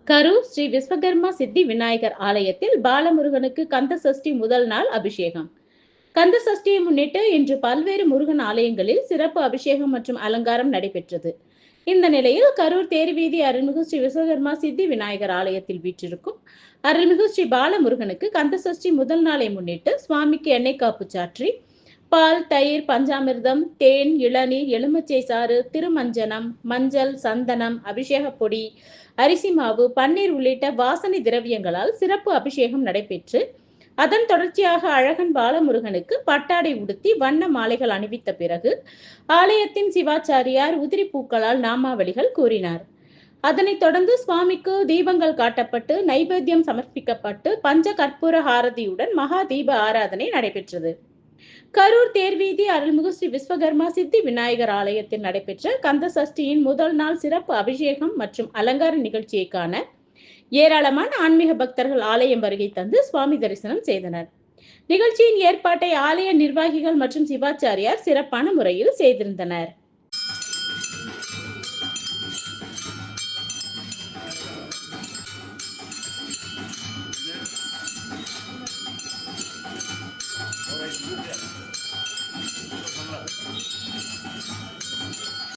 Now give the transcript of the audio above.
கரூர் ஸ்ரீ விஸ்வகர்மா சித்தி விநாயகர் ஆலயத்தில் பாலமுருகனுக்கு கந்த சஷ்டி முதல் நாள் அபிஷேகம். கந்த சஷ்டியை முன்னிட்டு இன்று பல்வேறு முருகன் ஆலயங்களில் சிறப்பு அபிஷேகம் மற்றும் அலங்காரம் நடைபெற்றது. இந்த நிலையில் கரூர் தேர்வீதி அருள்மிகு ஸ்ரீ விஸ்வகர்மா சித்தி விநாயகர் ஆலயத்தில் வீற்றிருக்கும் அருள்மிகு ஸ்ரீ பாலமுருகனுக்கு கந்த சஷ்டி முதல் நாளை முன்னிட்டு சுவாமிக்கு எண்ணெய் காப்பு சாற்றி பால், தயிர், பஞ்சாமிர்தம், தேன், இளநீர், எலுமிச்சை சாறு, திருமஞ்சனம், மஞ்சள், சந்தனம், அபிஷேக பொடி, அரிசி மாவு, பன்னீர் உள்ளிட்ட வாசனை திரவியங்களால் சிறப்பு அபிஷேகம் நடைபெற்று அதன் தொடர்ச்சியாக அழகன் பாலமுருகனுக்கு பட்டாடை உடுத்தி வண்ண மாலைகள் அணிவித்த பிறகு ஆலயத்தின் சிவாச்சாரியார் உதிரி பூக்களால் நாமாவளிகள் கூறினார். அதனைத் தொடர்ந்து சுவாமிக்கு தீபங்கள் காட்டப்பட்டு நைவேத்தியம் சமர்ப்பிக்கப்பட்டு பஞ்ச கற்பூர ஹாரதியுடன் மகா தீப ஆராதனை நடைபெற்றது. கரூர் தேர்வீதி அருள்மிகு ஸ்ரீ விஸ்வகர்மா சித்தி விநாயகர் ஆலயத்தில் நடைபெற்ற கந்த சஷ்டியின் முதல் நாள் சிறப்பு அபிஷேகம் மற்றும் அலங்கார நிகழ்ச்சியை காண ஏராளமான ஆன்மீக பக்தர்கள் ஆலயம் வருகை தந்து சுவாமி தரிசனம் செய்தனர். நிகழ்ச்சியின் ஏற்பாட்டை ஆலய நிர்வாகிகள் மற்றும் சிவாச்சாரியார் சிறப்பான முறையில் செய்திருந்தனர்.